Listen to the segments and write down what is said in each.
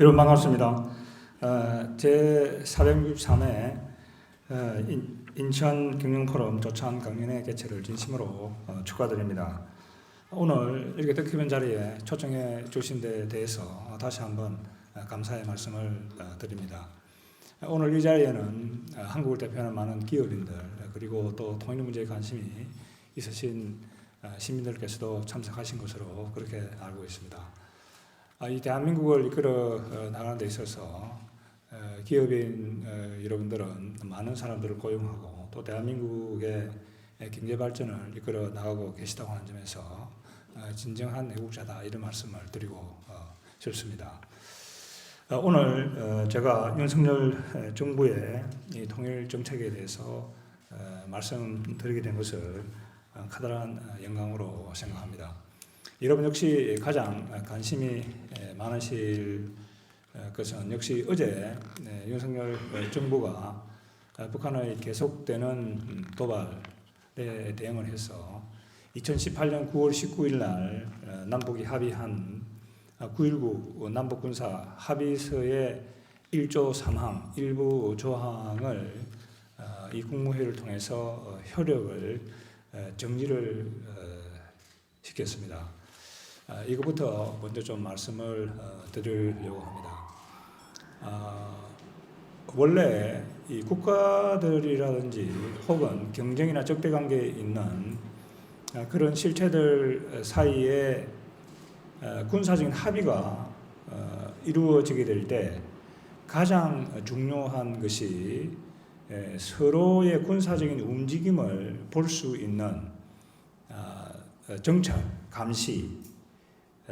여러분 반갑습니다. 제 463회 인천 경영포럼 조찬 강연회 개최를 진심으로 축하드립니다. 오늘 이렇게 뜻깊은 자리에 초청해 주신 데 대해서 다시 한번 감사의 말씀을 드립니다. 오늘 이 자리에는 한국을 대표하는 많은 기업인들 그리고 또 통일 문제에 관심이 있으신 시민들께서도 참석하신 것으로 그렇게 알고 있습니다. 이 대한민국을 이끌어 나가는 데 있어서 기업인 여러분들은 많은 사람들을 고용하고 또 대한민국의 경제 발전을 이끌어 나가고 계시다고 하는 점에서 진정한 애국자다 이런 말씀을 드리고 싶습니다. 오늘 제가 윤석열 정부의 이 통일 정책에 대해서 말씀드리게 된 것을 커다란 영광으로 생각합니다. 여러분 역시 가장 관심이 많으실 것은 역시 어제 윤석열 정부가 북한의 계속되는 도발에 대응을 해서 2018년 9월 19일 날 남북이 합의한 9.19 남북군사 합의서의 1조 3항 일부 조항을 이 국무회의를 통해서 효력을 정지를 시켰습니다. 이것부터 먼저 좀 말씀을 드리려고 합니다. 원래 이 국가들이라든지 혹은 경쟁이나 적대 관계에 있는 그런 실체들 사이에 군사적인 합의가 이루어지게 될 때 가장 중요한 것이 서로의 군사적인 움직임을 볼 수 있는 정찰, 감시,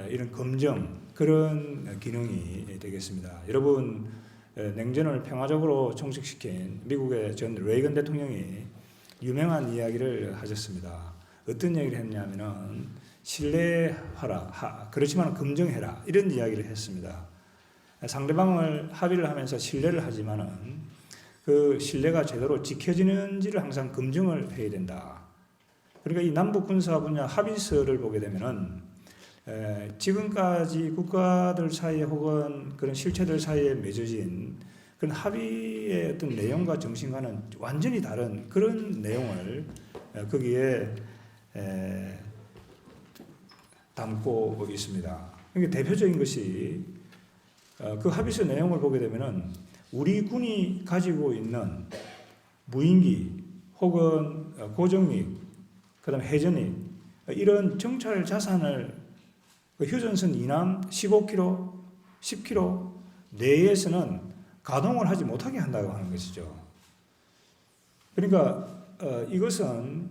이런 검증 그런 기능이 되겠습니다. 여러분 냉전을 평화적으로 종식시킨 미국의 전 레이건 대통령이 유명한 이야기를 하셨습니다. 어떤 얘기를 했냐면은 신뢰하라, 그렇지만 검증해라 이런 이야기를 했습니다. 상대방을 합의를 하면서 신뢰를 하지만은 그 신뢰가 제대로 지켜지는지를 항상 검증을 해야 된다. 그러니까 이 남북 군사 분야 합의서를 보게 되면은 지금까지 국가들 사이에 혹은 그런 실체들 사이에 맺어진 그런 합의의 어떤 내용과 정신과는 완전히 다른 그런 내용을 거기에 담고 있습니다. 그러니까 대표적인 것이 그 합의서 내용을 보게 되면은 우리 군이 가지고 있는 무인기 혹은 고정익, 그다음 해전익 이런 정찰 자산을 휴전선 이남 15km, 10km 내에서는 가동을 하지 못하게 한다고 하는 것이죠. 그러니까 이것은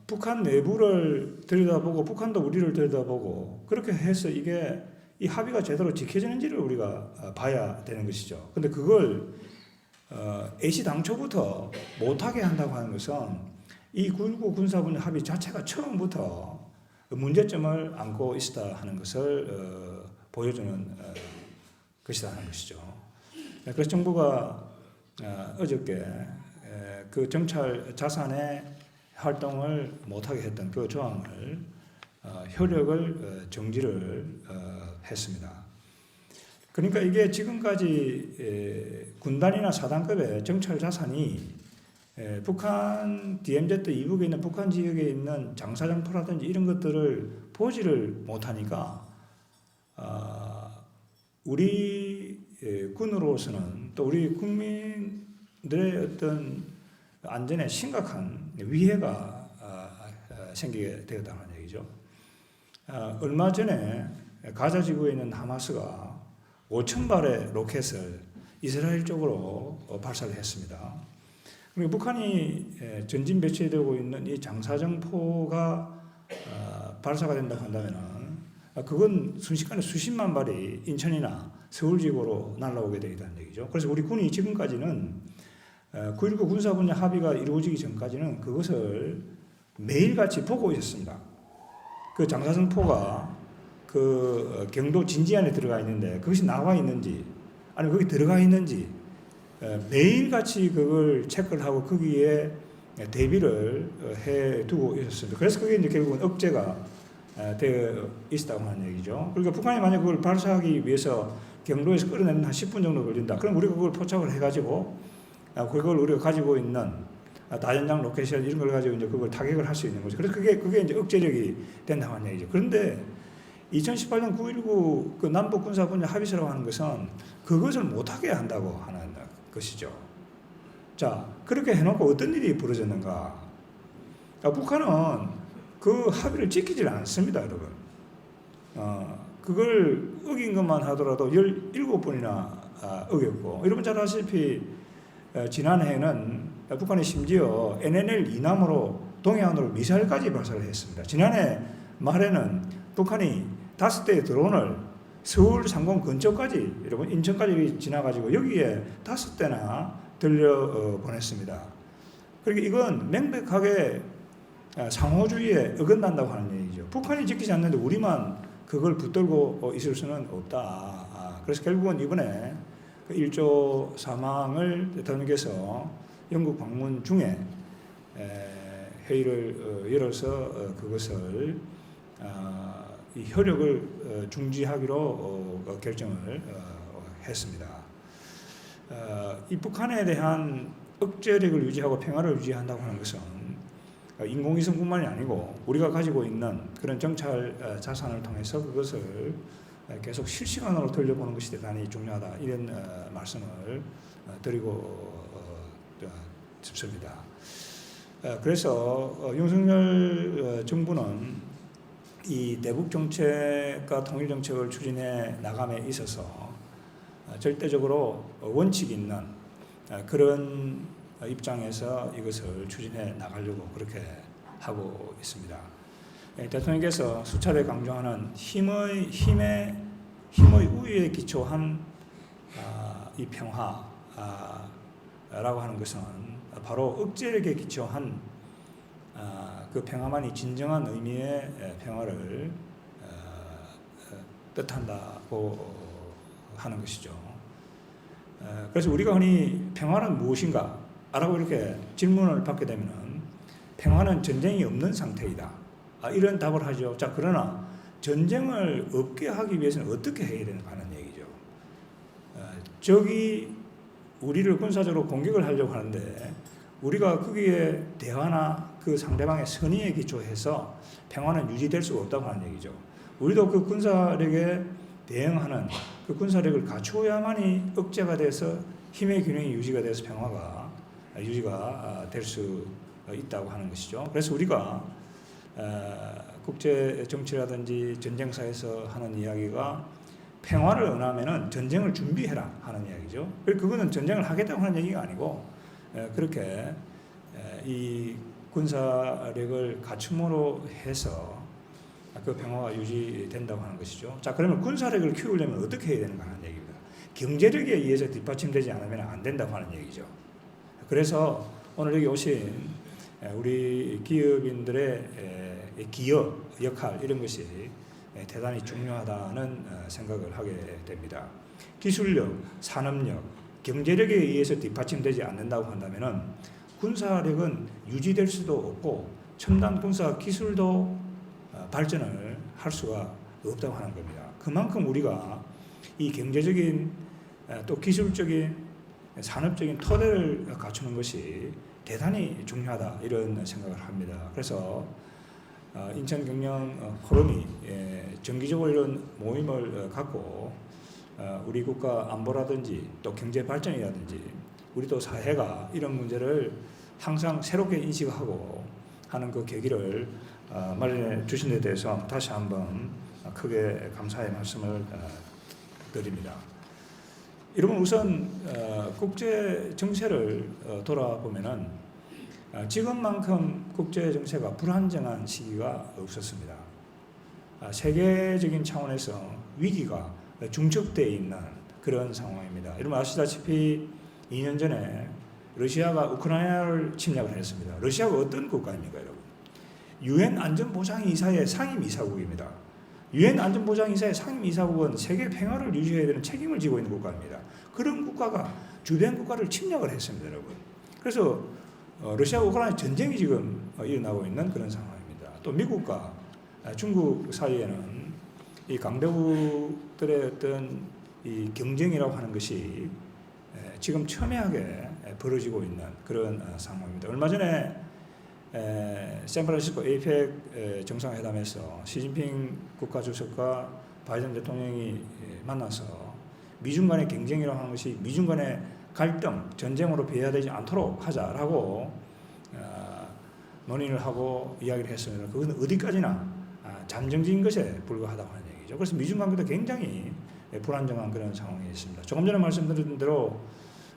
북한 내부를 들여다보고 북한도 우리를 들여다보고 그렇게 해서 이게 이 합의가 제대로 지켜지는지를 우리가 봐야 되는 것이죠. 근데 그걸 애시당초부터 못하게 한다고 하는 것은 이 9.19 군사분야 합의 자체가 처음부터 문제점을 안고 있다 하는 것을 보여주는 것이다 하는 것이죠. 그래서 정부가 어저께 그 정찰 자산의 활동을 못하게 했던 그 조항을 효력을 정지를 했습니다. 그러니까 이게 지금까지 군단이나 사단급의 정찰 자산이 북한 DMZ 이북에 있는 북한 지역에 있는 장사정포라든지 이런 것들을 보지를 못하니까 우리 군으로서는 또 우리 국민들의 어떤 안전에 심각한 위해가 생기게 되었다는 얘기죠. 얼마 전에 가자 지구에 있는 하마스가 5,000발의 로켓을 이스라엘 쪽으로 발사를 했습니다. 북한이 전진 배치되고 있는 이 장사정포가 발사가 된다고 한다면 그건 순식간에 수십만 발이 인천이나 서울 지구로 날아오게 되겠다는 얘기죠. 그래서 우리 군이 지금까지는 9.19 군사분야 합의가 이루어지기 전까지는 그것을 매일같이 보고 있었습니다. 그 장사정포가 그 경도 진지 안에 들어가 있는데 그것이 나와 있는지 아니면 거기 들어가 있는지 매일같이 그걸 체크를 하고 거기에 대비를 해 두고 있었습니다. 그래서 그게 이제 결국은 억제가 되어 있다고 하는 얘기죠. 그러니까 북한이 만약 그걸 발사하기 위해서 경로에서 끌어내는 한 10분 정도 걸린다. 그럼 우리가 그걸 포착을 해가지고 그걸 우리가 가지고 있는 다연장 로켓이나 이런 걸 가지고 이제 그걸 타격을 할 수 있는 거죠. 그래서 그게 이제 억제력이 된다고 하는 얘기죠. 그런데 2018년 9.19 그 남북 군사 분야 합의서라고 하는 것은 그것을 못하게 한다고 하는 것이죠. 자, 그렇게 해놓고 어떤 일이 벌어졌는가? 북한은 그 합의를 지키질 않습니다, 여러분. 그걸 어긴 것만 하더라도 17번이나 어겼고, 여러분 잘 아시다시피 지난해에는 북한이 심지어 NNL 이남으로 동해안으로 미사일까지 발사를 했습니다. 지난해 말에는 북한이 5대의 드론을 서울 상공 근처까지, 여러분 인천까지 지나가지고 여기에 5대나 들려 보냈습니다. 그러니까 이건 명백하게 상호주의에 어긋난다고 하는 얘기죠. 북한이 지키지 않는데 우리만 그걸 붙들고 있을 수는 없다. 그래서 결국은 이번에 그 1조 사망을 대통령께서 영국 방문 중에 회의를 열어서 그것을 이 효력을 중지하기로 결정을 했습니다. 이 북한에 대한 억제력을 유지하고 평화를 유지한다고 하는 것은 인공위성뿐만이 아니고 우리가 가지고 있는 그런 정찰 자산을 통해서 그것을 계속 실시간으로 돌려보는 것이 대단히 중요하다. 이런 말씀을 드리고 싶습니다. 그래서 윤석열 정부는 이 대북 정책과 통일 정책을 추진해 나감에 있어서 절대적으로 원칙 있는 그런 입장에서 이것을 추진해 나가려고 그렇게 하고 있습니다. 대통령께서 수차례 강조하는 힘의 우위에 기초한 이 평화라고 하는 것은 바로 억제력에 기초한 그 평화만이 진정한 의미의 평화를 뜻한다고 하는 것이죠. 그래서 우리가 흔히 평화는 무엇인가? 라고 이렇게 질문을 받게 되면 평화는 전쟁이 없는 상태이다. 이런 답을 하죠. 자, 그러나 전쟁을 없게 하기 위해서는 어떻게 해야 되는가 하는 얘기죠. 적이 우리를 군사적으로 공격을 하려고 하는데 우리가 거기에 대화나 그 상대방의 선의에 기초해서 평화는 유지될 수가 없다고 하는 얘기죠. 우리도 그 군사력에 대응하는 그 군사력을 갖추어야만이 억제가 돼서 힘의 균형이 유지가 돼서 평화가 유지가 될 수 있다고 하는 것이죠. 그래서 우리가 국제 정치라든지 전쟁사에서 하는 이야기가 평화를 원하면은 전쟁을 준비해라 하는 이야기죠. 그거는 전쟁을 하겠다고 하는 얘기가 아니고 그렇게 이 군사력을 갖춤으로 해서 그 평화가 유지된다고 하는 것이죠. 자, 그러면 군사력을 키우려면 어떻게 해야 되는가 하는 얘기입니다. 경제력에 의해서 뒷받침되지 않으면 안 된다고 하는 얘기죠. 그래서 오늘 여기 오신 우리 기업인들의 기여 역할 이런 것이 대단히 중요하다는 생각을 하게 됩니다. 기술력, 산업력, 경제력에 의해서 뒷받침되지 않는다고 한다면은 군사력은 유지될 수도 없고 첨단 군사 기술도 발전을 할 수가 없다고 하는 겁니다. 그만큼 우리가 이 경제적인 또 기술적인 산업적인 토대를 갖추는 것이 대단히 중요하다 이런 생각을 합니다. 그래서 인천 경영 포럼이 정기적으로 이런 모임을 갖고 우리 국가 안보라든지 또 경제 발전이라든지 우리 또 사회가 이런 문제를 항상 새롭게 인식하고 하는 그 계기를 마련해 주신 데 대해서 다시 한번 크게 감사의 말씀을 드립니다. 여러분 우선 국제 정세를 돌아보면은 지금만큼 국제 정세가 불안정한 시기가 없었습니다. 세계적인 차원에서 위기가 중첩되어 있는 그런 상황입니다. 여러분 아시다시피 2년 전에 러시아가 우크라이나를 침략을 했습니다. 러시아가 어떤 국가입니까, 여러분? 유엔 안전보장이사의 상임이사국입니다. 유엔 안전보장이사의 상임이사국은 세계 평화를 유지해야 되는 책임을 지고 있는 국가입니다. 그런 국가가 주변 국가를 침략을 했습니다, 여러분. 그래서 러시아 우크라이나 전쟁이 지금 일어나고 있는 그런 상황입니다. 또 미국과 중국 사이에는 이 강대국들의 어떤 이 경쟁이라고 하는 것이 지금 첨예하게 벌어지고 있는 그런 상황입니다. 얼마 전에 샌프란시스코 에이펙 정상회담에서 시진핑 국가주석과 바이든 대통령이 만나서 미중 간의 경쟁이라고 하는 것이 미중 간의 갈등, 전쟁으로 비화되지 않도록 하자라고 논의를 하고 이야기를 했습니다. 그것은 어디까지나 잠정적인 것에 불과하다고 하는 얘기죠. 그래서 미중 관계도 굉장히 불안정한 그런 상황이 있습니다. 조금 전에 말씀드린 대로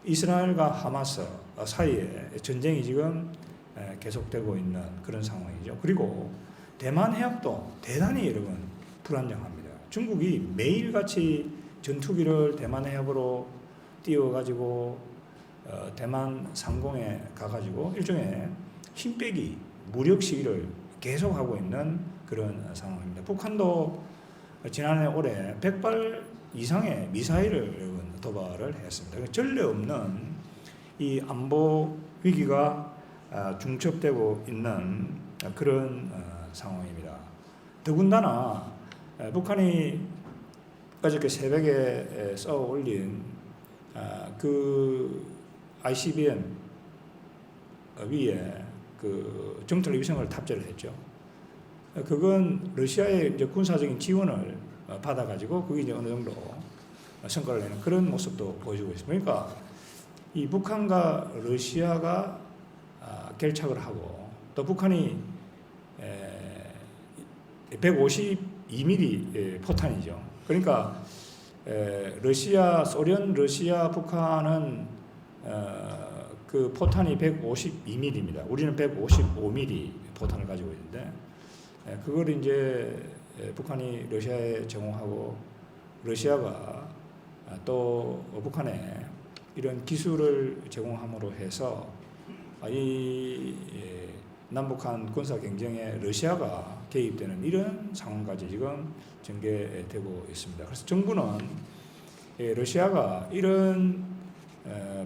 이스라엘과 하마스 사이에 전쟁이 지금 계속되고 있는 그런 상황이죠. 그리고 대만 해역도 대단히 여러분 불안정합니다. 중국이 매일같이 전투기를 대만 해협으로 띄워가지고 대만 상공에 가가지고 일종의 힘빼기 무력 시위를 계속하고 있는 그런 상황입니다. 북한도 지난해 올해 100발 이상의 미사일을 도발을 했습니다. 전례 없는 이 안보 위기가 중첩되고 있는 그런 상황입니다. 더군다나 북한이 어저께 새벽에 써 올린 그 ICBM 위에 그 정찰 위성을 탑재를 했죠. 그건 러시아의 이제 군사적인 지원을 받아가지고 그게 이제 어느 정도 성과를 내는 그런 모습도 보여주고 있습니다. 그러니까 이 북한과 러시아가 결착을 하고 또 북한이 152mm 포탄이죠. 그러니까 러시아, 소련, 러시아, 북한은 그 포탄이 152mm입니다. 우리는 155mm 포탄을 가지고 있는데 그걸 이제 북한이 러시아에 제공하고 러시아가 또 북한에 이런 기술을 제공함으로 해서 이 남북한 군사 경쟁에 러시아가 개입되는 이런 상황까지 지금 전개되고 있습니다. 그래서 정부는 러시아가 이런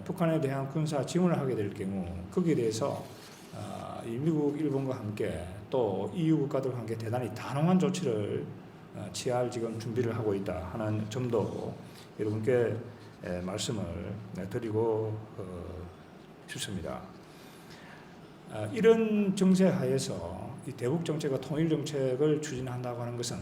북한에 대한 군사 지원을 하게 될 경우 거기에 대해서 미국, 일본과 함께 또 EU 국가들과 함께 대단히 단호한 조치를 취할 지금 준비를 하고 있다 하는 점도 여러분께 말씀을 드리고 싶습니다. 이런 정세 하에서 이 대북 정책과 통일 정책을 추진한다고 하는 것은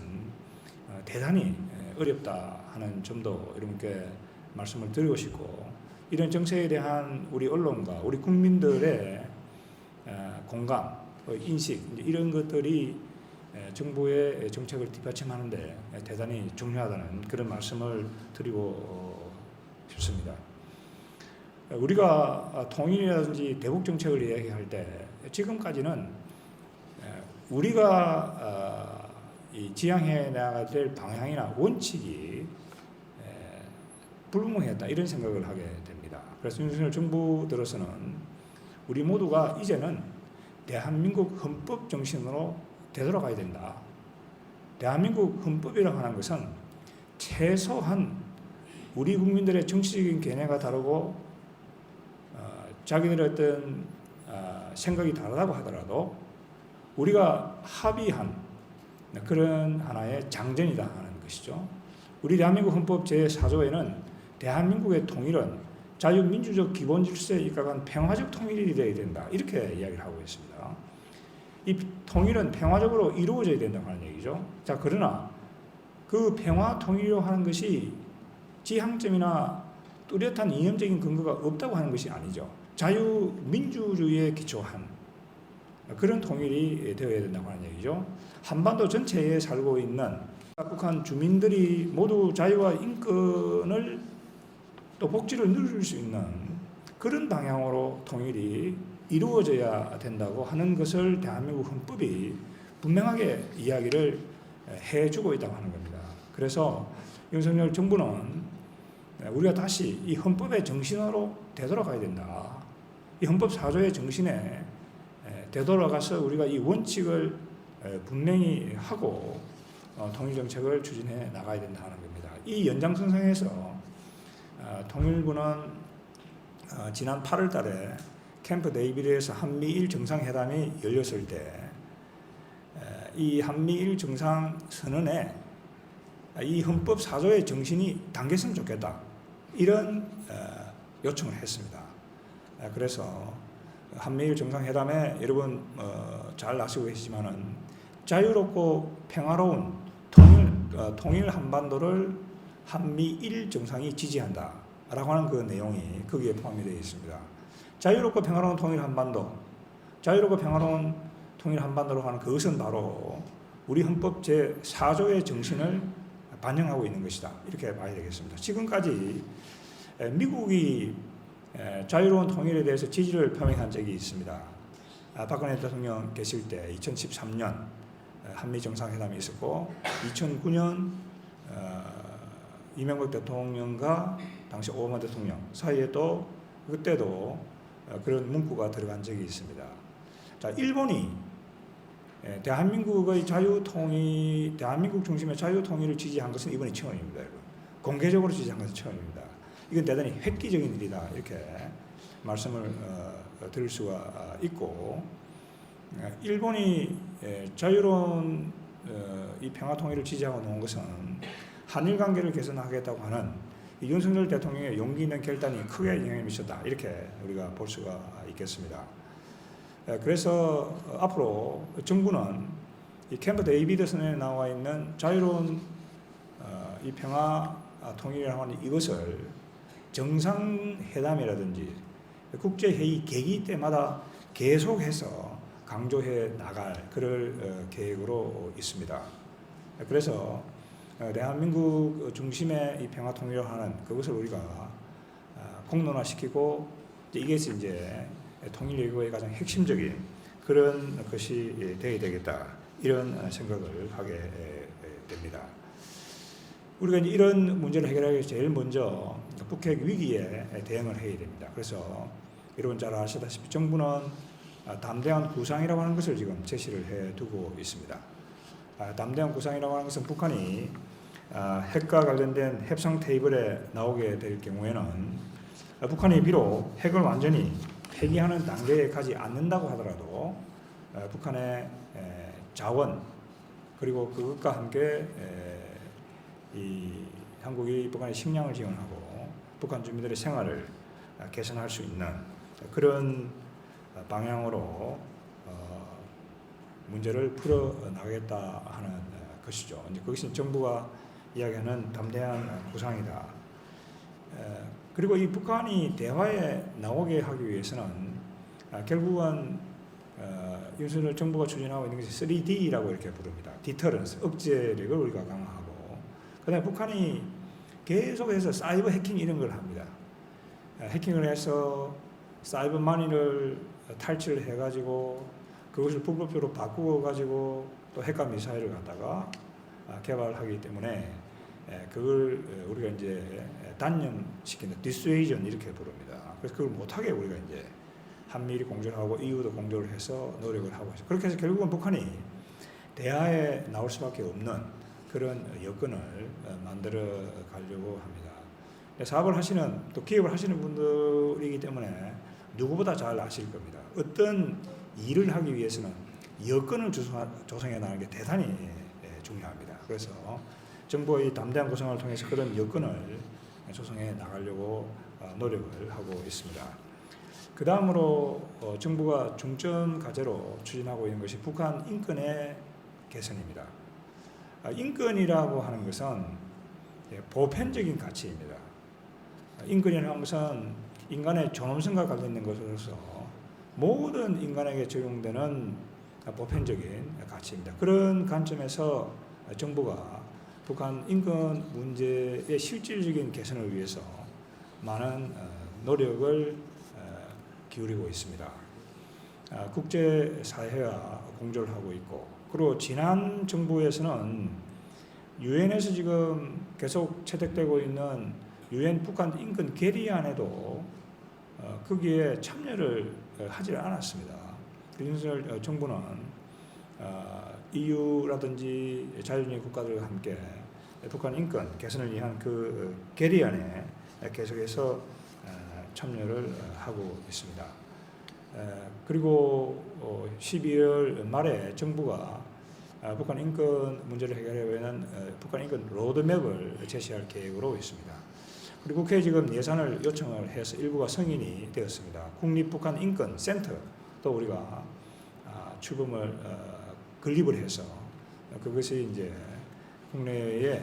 대단히 어렵다 하는 점도 여러분께 말씀을 드리고 싶고 이런 정세에 대한 우리 언론과 우리 국민들의 공감, 인식 이런 것들이 정부의 정책을 뒷받침하는데 대단히 중요하다는 그런 말씀을 드리고 싶습니다. 우리가 통일이라든지 대북 정책을 이야기할 때 지금까지는 우리가 지향해 나가야 될 방향이나 원칙이 불분명했다 이런 생각을 하게 됩니다. 그래서 윤석열 정부 들어서는 우리 모두가 이제는 대한민국 헌법 정신으로 되돌아가야 된다. 대한민국 헌법이라고 하는 것은 최소한 우리 국민들의 정치적인 견해가 다르고 자기들의 어떤 생각이 다르다고 하더라도 우리가 합의한 그런 하나의 장전이다 하는 것이죠. 우리 대한민국 헌법 제4조에는 대한민국의 통일은 자유민주적 기본 질서에 입각한 평화적 통일이 되어야 된다. 이렇게 이야기를 하고 있습니다. 이 통일은 평화적으로 이루어져야 된다고 하는 얘기죠. 자, 그러나 그 평화 통일이라고 하는 것이 지향점이나 뚜렷한 이념적인 근거가 없다고 하는 것이 아니죠. 자유민주주의에 기초한 그런 통일이 되어야 된다고 하는 얘기죠. 한반도 전체에 살고 있는 북한 주민들이 모두 자유와 인권을 또 복지를 누릴 수 있는 그런 방향으로 통일이 이루어져야 된다고 하는 것을 대한민국 헌법이 분명하게 이야기를 해주고 있다고 하는 겁니다. 그래서 윤석열 정부는 우리가 다시 이 헌법의 정신으로 되돌아가야 된다. 이 헌법 4조의 정신에 되돌아가서 우리가 이 원칙을 분명히 하고 통일정책을 추진해 나가야 된다 하는 겁니다. 이 연장선상에서 통일부는 지난 8월 달에 캠프 데이비드에서 한미일 정상회담이 열렸을 때 이 한미일 정상선언에 이 헌법 4조의 정신이 담겼으면 좋겠다, 이런 요청을 했습니다. 그래서 한미일 정상회담에 여러분 잘 아시고 계시지만은 자유롭고 평화로운 통일 한반도를 한미일 정상이 지지한다라고 하는 그 내용이 거기에 포함이 되어 있습니다. 자유롭고 평화로운 통일 한반도, 자유롭고 평화로운 통일 한반도로 하는 그것은 바로 우리 헌법 제4조의 정신을 반영하고 있는 것이다, 이렇게 봐야 되겠습니다. 지금까지 미국이 자유로운 통일에 대해서 지지를 표명한 적이 있습니다. 박근혜 대통령 계실 때 2013년 한미 정상회담이 있었고, 2009년 이명박 대통령과 당시 오바마 대통령 사이에 또 그때도 그런 문구가 들어간 적이 있습니다. 자, 일본이 대한민국의 대한민국 중심의 자유통일을 지지한 것은 이번이 처음입니다. 여러분. 공개적으로 지지한 것은 처음입니다. 이건 대단히 획기적인 일이다, 이렇게 말씀을 드릴 수가 있고, 일본이 자유로운 이 평화통일을 지지하고 놓은 것은 한일 관계를 개선하겠다고 하는 윤석열 대통령의 용기 있는 결단이 크게 영향을 미쳤다, 이렇게 우리가 볼 수가 있겠습니다. 그래서 앞으로 정부는 이 캠프 데이비드 선언에 나와 있는 자유로운 이 평화 통일이라고 하는 이것을 정상회담이라든지 국제회의 계기 때마다 계속해서 강조해 나갈 그럴 계획으로 있습니다. 그래서 대한민국 중심의 이 평화 통일을 하는 그것을 우리가 공론화시키고, 이것이 이제 통일 외교의 가장 핵심적인 그런 것이 되어야 되겠다, 이런 생각을 하게 됩니다. 우리가 이제 이런 문제를 해결하기 위해서 제일 먼저 북핵 위기에 대응을 해야 됩니다. 그래서 여러분 잘 아시다시피 정부는 담대한 구상이라고 하는 것을 지금 제시를 해두고 있습니다. 담대한 구상이라고 하는 것은 북한이 핵과 관련된 협상 테이블에 나오게 될 경우에는 북한이 비록 핵을 완전히 폐기하는 단계에 가지 않는다고 하더라도 북한의 자원, 그리고 그것과 함께 이 한국이 북한의 식량을 지원하고 북한 주민들의 생활을 개선할 수 있는 그런 방향으로 문제를 풀어나가겠다 하는 것이죠. 이제 그것이 정부가 이야기하는 담대한 구상이다. 그리고 이 북한이 대화에 나오게 하기 위해서는 결국은 윤석열 정부가 추진하고 있는 것이 3D라고 이렇게 부릅니다. 디터런스, 억제력을 우리가 강화하고, 그다음에 북한이 계속해서 사이버 해킹 이런 걸 합니다. 해킹을 해서 사이버 마니를 탈취를 해가지고 그것을 불법적으로 바꾸어가지고 또 핵과 미사일을 갖다가 개발하기 때문에 그걸 우리가 이제 단념시키는 디스웨이전 이렇게 부릅니다. 그래서 그걸 못하게 우리가 이제 한미일이 공조하고 EU도 공조를 해서 노력을 하고 있어요. 그렇게 해서 결국은 북한이 대화에 나올 수밖에 없는 그런 여건을 만들어 가려고 합니다. 사업을 하시는, 또 기업을 하시는 분들이기 때문에 누구보다 잘 아실 겁니다. 어떤 일을 하기 위해서는 여건을 조성해 나가는 게 대단히 중요합니다. 그래서 정부의 담대한 구상을 통해서 그런 여건을 조성해 나가려고 노력을 하고 있습니다. 그 다음으로 정부가 중점 과제로 추진하고 있는 것이 북한 인권의 개선입니다. 인권이라고 하는 것은 보편적인 가치입니다. 인권이라는 것은 인간의 존엄성과 관련된 것으로서 모든 인간에게 적용되는 보편적인 가치입니다. 그런 관점에서 정부가 북한 인권 문제의 실질적인 개선을 위해서 많은 노력을 기울이고 있습니다. 국제사회와 공조를 하고 있고, 그리고 지난 정부에서는 유엔에서 지금 계속 채택되고 있는 유엔 북한 인권 결의안에도 거기에 참여를 하지 않았습니다. 윤석열 정부는 EU라든지 자유주의 국가들과 함께 북한 인권 개선을 위한 그 결의안에 계속해서 참여를 하고 있습니다. 그리고 12월 말에 정부가 북한 인권 문제를 해결하기 위해서는 북한 인권 로드맵을 제시할 계획으로 있습니다. 그리고 국회에 지금 예산을 요청을 해서 일부가 승인이 되었습니다. 국립북한인권센터도 우리가 출범을 건립을 해서 그것이 이제 국내에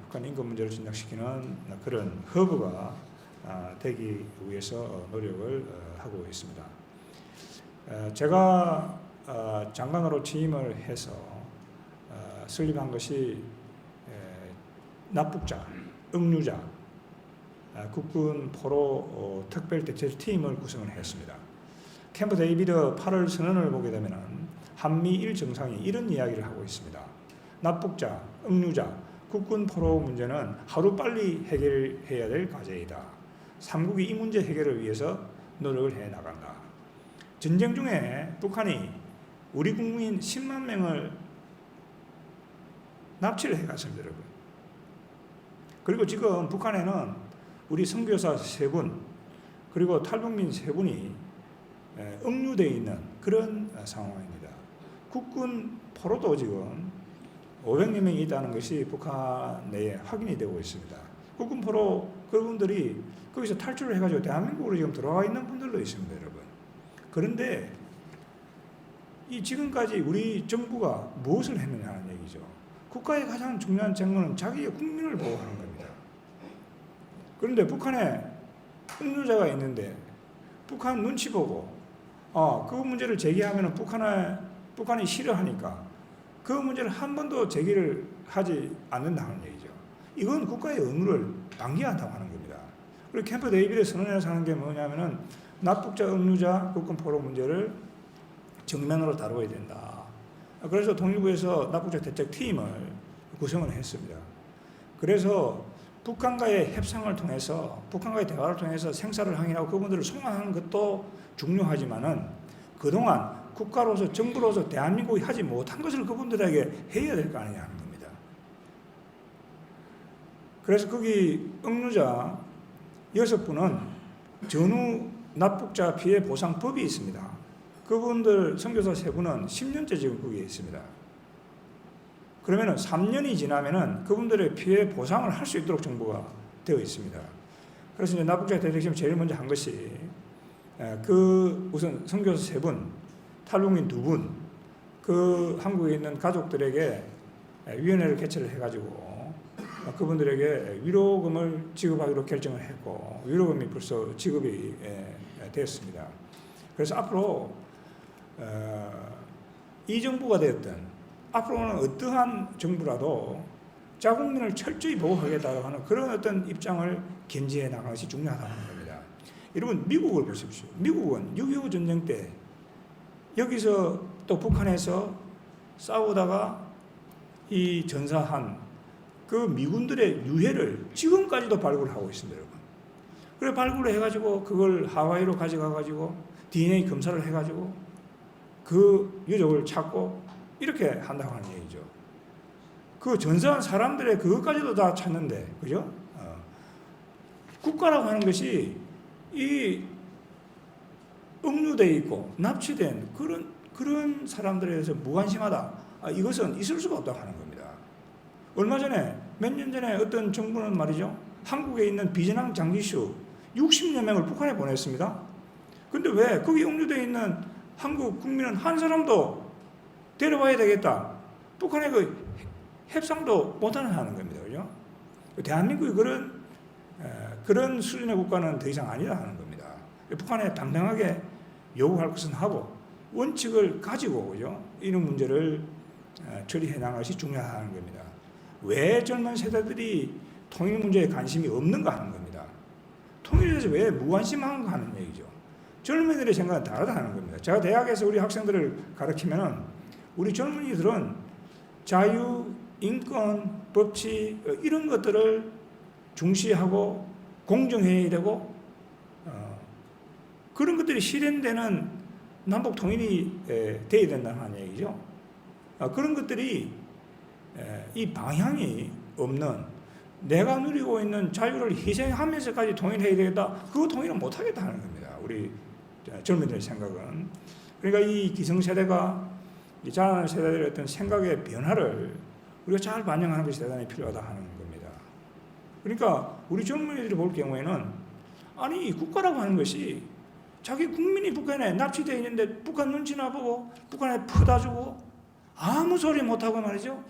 북한 인권 문제를 진작시키는 그런 허브가 되기 위해서 노력을 하고 있습니다. 제가 장관으로 취임을 해서 설립한 것이 납북자, 억류자, 국군 포로 특별대책팀을 구성을 했습니다. 캠프 데이비드 8월 선언을 보게 되면 한미일 정상이 이런 이야기를 하고 있습니다. 납북자, 억류자, 국군 포로 문제는 하루빨리 해결해야 될 과제이다. 삼국이 이 문제 해결을 위해서 노력을 해 나간다. 전쟁 중에 북한이 우리 국민 10만 명을 납치를 해갔습니다, 여러분. 그리고 지금 북한에는 우리 선교사 3분 그리고 탈북민 3분이 억류되어 있는 그런 상황입니다. 국군 포로도 지금 500여 명이 있다는 것이 북한 내에 확인이 되고 있습니다. 국군 포로 그분들이 거기서 탈출을 해가지고 대한민국으로 지금 들어와 있는 분들도 있습니다, 여러분. 그런데 이 지금까지 우리 정부가 무엇을 했느냐는 얘기죠. 국가의 가장 중요한 책무는 자기의 국민을 보호하는 겁니다. 그런데 북한에 억류자가 있는데 북한 눈치 보고 그 문제를 제기하면 북한이 싫어하니까 그 문제를 한 번도 제기를 하지 않는다는 얘기죠. 이건 국가의 의무를 방기한다고 하는 겁니다. 그리고 캠프 데이비드 선언에서 하는 게 뭐냐면은 납북자, 억류자, 국군 포로 문제를 정면으로 다뤄야 된다. 그래서 통일부에서 납북자 대책팀을 구성을 했습니다. 그래서 북한과의 협상을 통해서 북한과의 대화를 통해서 생사를 항의하고 그분들을 송환하는 것도 중요하지만은 그동안 국가로서 정부로서 대한민국이 하지 못한 것을 그분들에게 해야 될 거 아니냐 하는 겁니다. 그래서 거기 억류자 6분은 전후 납북자 피해 보상법이 있습니다. 그분들 선교사 3분은 10년째 지금 거기에 있습니다. 그러면은 3년이 지나면은 그분들의 피해 보상을 할 수 있도록 정부가 되어 있습니다. 그래서 이제 납북자 대책팀 제일 먼저 한 것이 우선 선교사 3분, 탈북민 2분, 그 한국에 있는 가족들에게 위원회를 개최를 해가지고 그분들에게 위로금을 지급하기로 결정을 했고 위로금이 벌써 지급이 됐습니다. 그래서 앞으로 이 정부가 되었든 앞으로는 어떠한 정부라도 자국민을 철저히 보호하겠다고 하는 그런 어떤 입장을 견지해 나가는 것이 중요하다는 겁니다. 여러분 미국을 보십시오. 미국은 6.25 전쟁 때 여기서 또 북한에서 싸우다가 이 전사한 그 미군들의 유해를 지금까지도 발굴하고 있습니다, 여러분. 그래 발굴을 해가지고 그걸 하와이로 가져가가지고 DNA 검사를 해가지고 그 유족을 찾고 이렇게 한다고 하는 얘기죠. 그 전사한 사람들의 그것까지도 다 찾는데, 그죠? 국가라고 하는 것이 이 억류되어 있고 납치된 그런 사람들에 대해서 무관심하다. 이것은 있을 수가 없다고 하는 겁니다. 얼마 전에 몇 년 전에 어떤 정부는 말이죠. 한국에 있는 비전항 장기수 60여 명을 북한에 보냈습니다. 근데 왜 거기 억류되어 있는 한국 국민은 한 사람도 데려와야 되겠다. 북한에 그 협상도 못하는 겁니다. 그죠? 대한민국이 그런 수준의 국가는 더 이상 아니다 하는 겁니다. 북한에 당당하게 요구할 것은 하고 원칙을 가지고 그죠? 이런 문제를 처리해 나가는 것이 중요하다는 겁니다. 왜 젊은 세대들이 통일 문제에 관심이 없는가 하는 겁니다. 통일에 대해서 왜 무관심한가 하는 얘기죠. 젊은이들의 생각은 다르다는 겁니다. 제가 대학에서 우리 학생들을 가르치면은 우리 젊은이들은 자유, 인권, 법치 이런 것들을 중시하고 공정해야 되고 그런 것들이 실현되는 남북 통일이 돼야 된다는 얘기죠. 그런 것들이 이 방향이 없는 내가 누리고 있는 자유를 희생하면서까지 통일해야 되겠다. 그거 통일은 못하겠다 하는 겁니다. 우리 젊은이들의 생각은. 그러니까 이 기성세대가 이 자라나는 세대들의 어떤 생각의 변화를 우리가 잘 반영하는 것이 대단히 필요하다 하는 겁니다. 그러니까 우리 젊은이들이 볼 경우에는 아니 국가라고 하는 것이 자기 국민이 북한에 납치되어 있는데 북한 눈치나 보고 북한에 퍼다 주고 아무 소리 못하고 말이죠.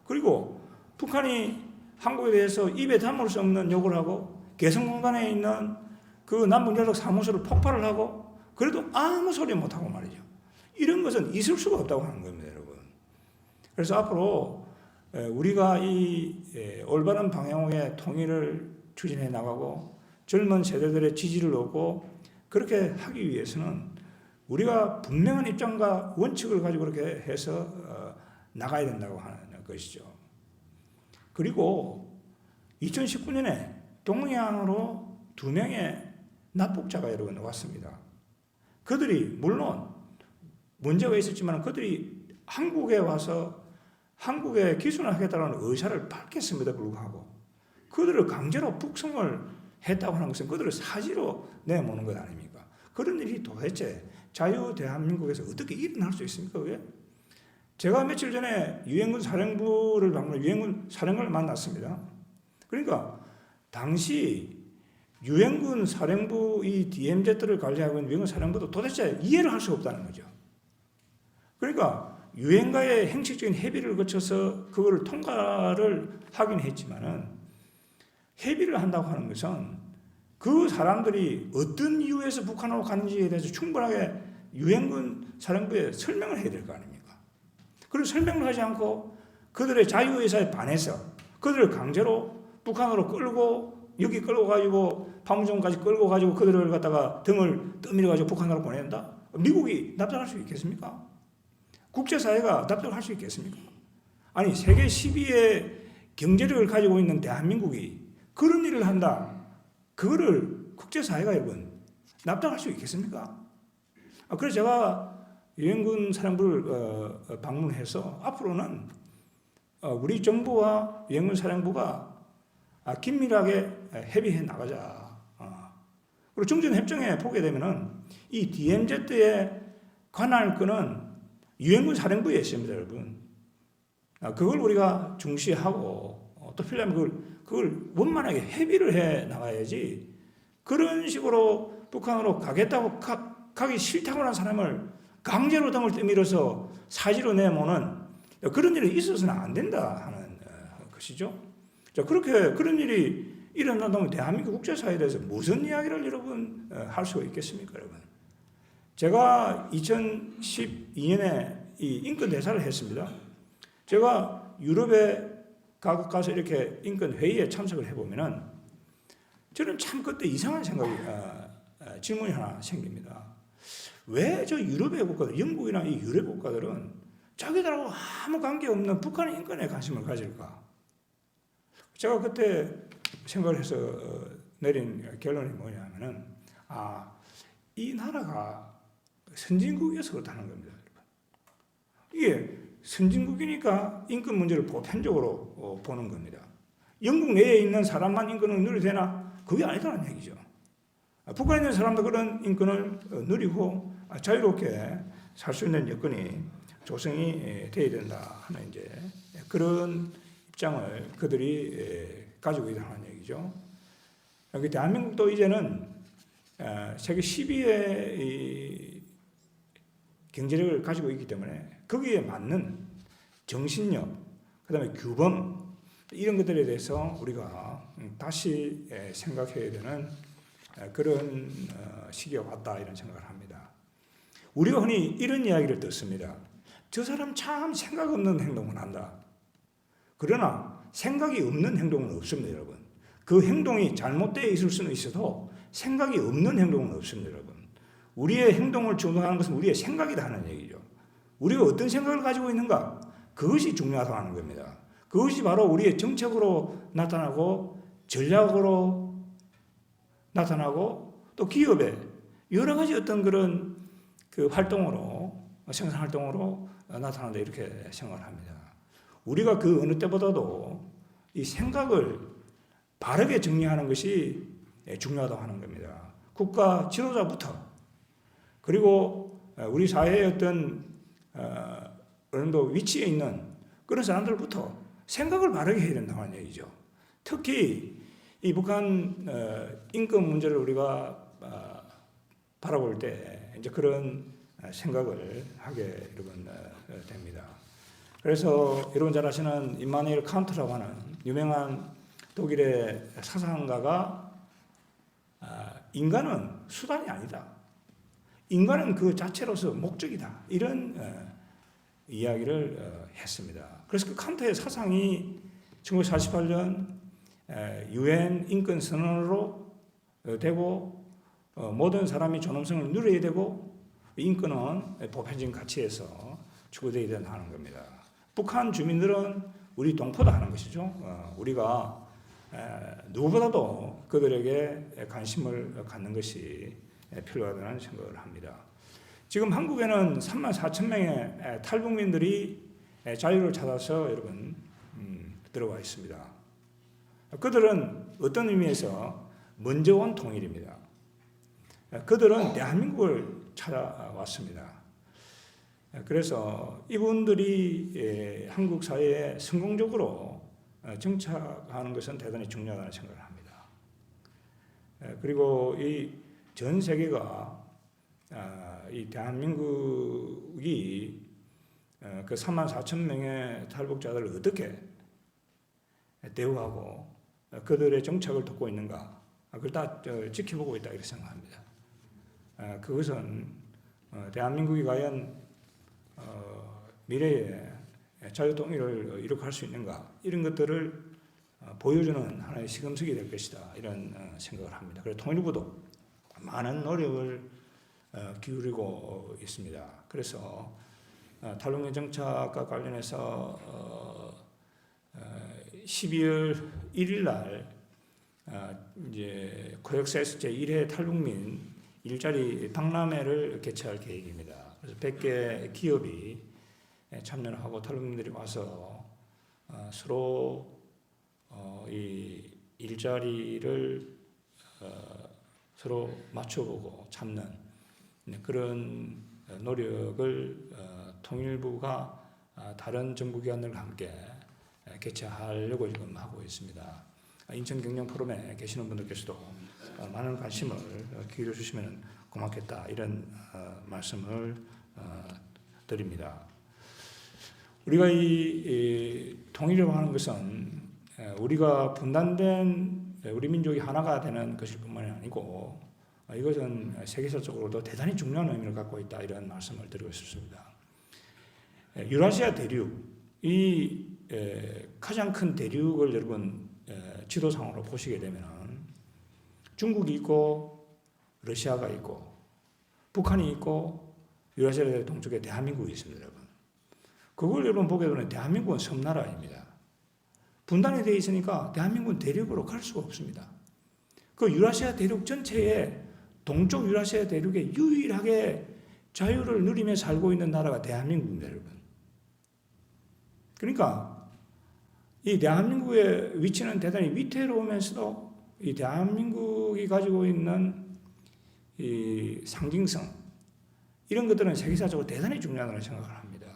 그리고 북한이 한국에 대해서 입에 담을 수 없는 욕을 하고 개성공단에 있는 그 남북연락 사무소를 폭발을 하고 그래도 아무 소리 못하고 말이죠. 이런 것은 있을 수가 없다고 하는 겁니다, 여러분. 그래서 앞으로 우리가 이 올바른 방향의 통일을 추진해 나가고 젊은 세대들의 지지를 얻고 그렇게 하기 위해서는 우리가 분명한 입장과 원칙을 가지고 그렇게 해서 나가야 된다고 하는 것이죠. 그리고 2019년에 동양으로 2명의 납북자가 여러분 왔습니다. 그들이 물론 문제가 있었지만 그들이 한국에 와서 한국에 기순을 하겠다는 의사를 밝혔음에도 불구하고 그들을 강제로 북송을 했다고 하는 것은 그들을 사지로 내모는 것 아닙니까? 그런 일이 도대체 자유 대한민국에서 어떻게 일어날 수 있습니까? 그게? 제가 며칠 전에 유엔군 사령부를 방문해 유엔군 사령관을 만났습니다. 그러니까 당시 유엔군 사령부 이 DMZ를 관리하고 있는 유엔군 사령부도 도대체 이해를 할 수 없다는 거죠. 그러니까 유엔과의 행식적인 협의를 거쳐서 그거를 통과를 하긴 했지만은 협의를 한다고 하는 것은 그 사람들이 어떤 이유에서 북한으로 갔는지에 대해서 충분하게 유엔군 사령부에 설명을 해야 될 거 아닙니까? 그리고 설명을 하지 않고 그들의 자유의사에 반해서 그들을 강제로 북한으로 끌고 여기 끌고 가지고 판문점까지 끌고 가지고 그들을 갖다가 등을 떠밀어 가지고 북한으로 보낸다? 미국이 납득할 수 있겠습니까? 국제사회가 납득할 수 있겠습니까? 아니 세계 10위의 경제력을 가지고 있는 대한민국이 그런 일을 한다. 그거를 국제사회가 여러분 납득할 수 있겠습니까? 그래서 제가 유엔군 사령부를 방문해서 앞으로는 우리 정부와 유엔군 사령부가 긴밀하게 협의해 나가자. 그리고 정전협정에 보게 되면은 이 DMZ에 관할 건은 유엔군 사령부에 있습니다, 여러분. 그걸 우리가 중시하고 또 필요하면 그걸 원만하게 협의를 해 나가야지 그런 식으로 북한으로 가겠다고 가기 싫다고 하는 사람을 강제로 등을 떠밀어서 사지로 내모는 그런 일이 있어서는 안 된다 하는 것이죠. 자, 그렇게 그런 일이 일어난다면 대한민국 국제사회에 대해서 무슨 이야기를 여러분 할 수가 있겠습니까, 여러분? 제가 2012년에 이 인권 대사를 했습니다. 제가 유럽에 가서 이렇게 인권 회의에 참석을 해보면은 저는 참 그때 이상한 생각이 질문이 하나 생깁니다. 왜 저 유럽의 국가들, 영국이나 이 유럽 국가들은 자기들하고 아무 관계 없는 북한의 인권에 관심을 가질까? 제가 그때 생각을 해서 내린 결론이 뭐냐면은 이 나라가 선진국이어서 그렇다는 겁니다. 이게 선진국이니까 인권 문제를 보편적으로 보는 겁니다. 영국 내에 있는 사람만 인권을 누려도 되나? 그게 아니다는 얘기죠. 북한에 있는 사람도 그런 인권을 누리고 자유롭게 살 수 있는 여건이 조성이 돼야 된다 하는 이제 그런 입장을 그들이 가지고 있다는 얘기죠. 대한민국도 이제는 세계 10위의 경제력을 가지고 있기 때문에 거기에 맞는 정신력, 그다음에 규범 이런 것들에 대해서 우리가 다시 생각해야 되는 그런 시기가 왔다 이런 생각을 합니다. 우리가 흔히 이런 이야기를 듣습니다. 저 사람 참 생각 없는 행동을 한다. 그러나 생각이 없는 행동은 없습니다, 여러분. 그 행동이 잘못되어 있을 수는 있어도 생각이 없는 행동은 없습니다, 여러분. 우리의 행동을 주도하는 것은 우리의 생각이다 하는 얘기죠. 우리가 어떤 생각을 가지고 있는가? 그것이 중요하다고 하는 겁니다. 그것이 바로 우리의 정책으로 나타나고 전략으로 나타나고 또 기업의 여러 가지 어떤 그런 그 활동으로 생산 활동으로 나타난다 이렇게 생각을 합니다. 우리가 그 어느 때보다도 이 생각을 바르게 정리하는 것이 중요하다고 하는 겁니다. 국가 지도자부터 그리고 우리 사회의 어떤 어느 정도 위치에 있는 그런 사람들부터 생각을 바르게 해야 된다는 얘기죠. 특히 이 북한 인권 문제를 우리가 바라볼 때 이제 그런 생각을 하게 여러분 됩니다. 그래서 여러분 잘 아시는 임마누엘 칸트라고 하는 유명한 독일의 사상가가 인간은 수단이 아니다. 인간은 그 자체로서 목적이다. 이런 이야기를 했습니다. 그래서 그 칸트의 사상이 1948년 유엔 인권 선언으로 되고 모든 사람이 존엄성을 누려야 되고 인권은 보편적인 가치에서 추구되어야 된다는 겁니다. 북한 주민들은 우리 동포다 하는 것이죠. 우리가 누구보다도 그들에게 관심을 갖는 것이 필요하다는 생각을 합니다. 지금 한국에는 34,000명의 탈북민들이 자유를 찾아서 여러분 들어와 있습니다. 그들은 어떤 의미에서 먼저 온 통일입니다. 그들은 대한민국을 찾아왔습니다. 그래서 이분들이 한국 사회에 성공적으로 정착하는 것은 대단히 중요하다는 생각을 합니다. 그리고 이 전 세계가 이 대한민국이 그 34,000명의 탈북자들을 어떻게 대우하고 그들의 정착을 돕고 있는가, 그걸 다 지켜보고 있다 이렇게 생각합니다. 그것은 대한민국이 과연 미래에 자유통일을 이룩할 수 있는가 이런 것들을 보여주는 하나의 시금석이 될 것이다 이런 생각을 합니다. 그래서 통일부도 많은 노력을 기울이고 있습니다. 그래서 탈북민 정착과 관련해서 12월 1일 날 이제 코엑스에서 제1회 탈북민 일자리 박람회를 개최할 계획입니다. 그래서 100개 기업이 참여를 하고 탈북민들이 와서 서로 이 일자리를 서로 맞춰보고 찾는 그런 노력을 통일부가 다른 정부기관들과 함께 개최하려고 지금 하고 있습니다. 인천 경영 포럼에 계시는 분들께서도 많은 관심을 기울여 주시면 고맙겠다 이런 말씀을 드립니다. 우리가 이 통일이라고 하는 것은 우리가 분단된 우리 민족이 하나가 되는 것일 뿐만이 아니고 이것은 세계사적으로도 대단히 중요한 의미를 갖고 있다 이런 말씀을 드리고 싶습니다. 유라시아 대륙, 이 가장 큰 대륙을 여러분 지도상으로 보시게 되면 중국이 있고 러시아가 있고 북한이 있고 유라시아 동쪽에 대한민국이 있습니다. 여러분. 그걸 여러분 보게 되면 대한민국은 섬나라입니다. 분단이 되어 있으니까 대한민국은 대륙으로 갈 수가 없습니다. 그 유라시아 대륙 전체에 동쪽 유라시아 대륙에 유일하게 자유를 누리며 살고 있는 나라가 대한민국입니다, 여러분. 그러니까 이 대한민국의 위치는 대단히 위태로우면서도 이 대한민국이 가지고 있는 이 상징성 이런 것들은 세계사적으로 대단히 중요하다는 생각을 합니다.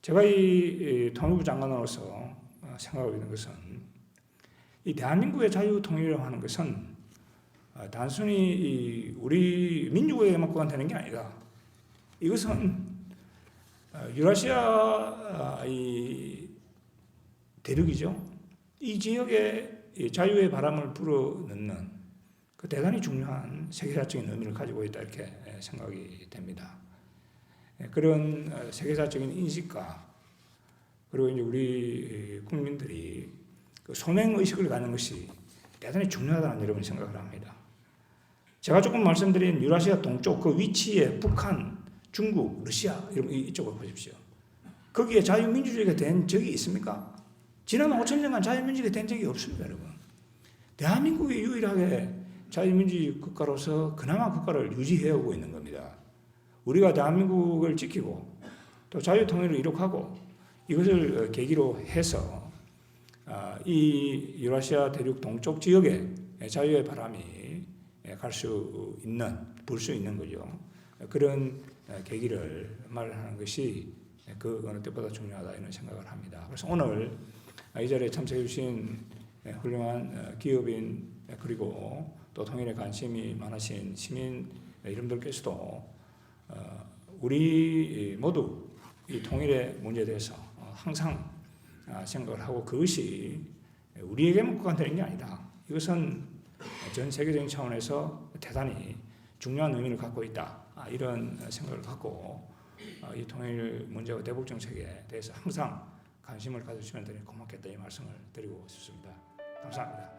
제가 이 통일부 장관으로서 생각하고 있는 것은 이 대한민국의 자유 통일이라고 하는 것은 단순히 우리 민족에게만 국한되는 게 아니다. 이것은 유라시아 이 대륙이죠. 이 지역에 자유의 바람을 불어넣는 그 대단히 중요한 세계사적인 의미를 가지고 있다 이렇게 생각이 됩니다. 그런 세계사적인 인식과 그리고 이제 우리 국민들이 그 소명 의식을 갖는 것이 대단히 중요하다는 여러분 생각을 합니다. 제가 조금 말씀드린 유라시아 동쪽 그 위치에 북한, 중국, 러시아 이쪽을 보십시오. 거기에 자유민주주의가 된 적이 있습니까? 지난 5,000년간 자유민주주의가 된 적이 없습니다, 여러분. 대한민국이 유일하게 자유민주주의 국가로서 그나마 국가를 유지해오고 있는 겁니다. 우리가 대한민국을 지키고 또 자유통일을 이룩하고 이것을 계기로 해서 이 유라시아 대륙 동쪽 지역에 자유의 바람이 갈 수 있는, 불 수 있는 거죠. 그런 계기를 말하는 것이 그 어느 때보다 중요하다 이런 생각을 합니다. 그래서 오늘 이 자리에 참석해 주신 훌륭한 기업인 그리고 또 통일에 관심이 많으신 시민 여러분들께서도 우리 모두 이 통일의 문제에 대해서 항상 생각을 하고 그것이 우리에게만 국한되는 게 아니다. 이것은 전 세계적인 차원에서 대단히 중요한 의미를 갖고 있다. 이런 생각을 갖고 이 통일 문제와 대북 정책에 대해서 항상 관심을 가져주시면 되니 고맙겠다 이 말씀을 드리고 싶습니다. 감사합니다.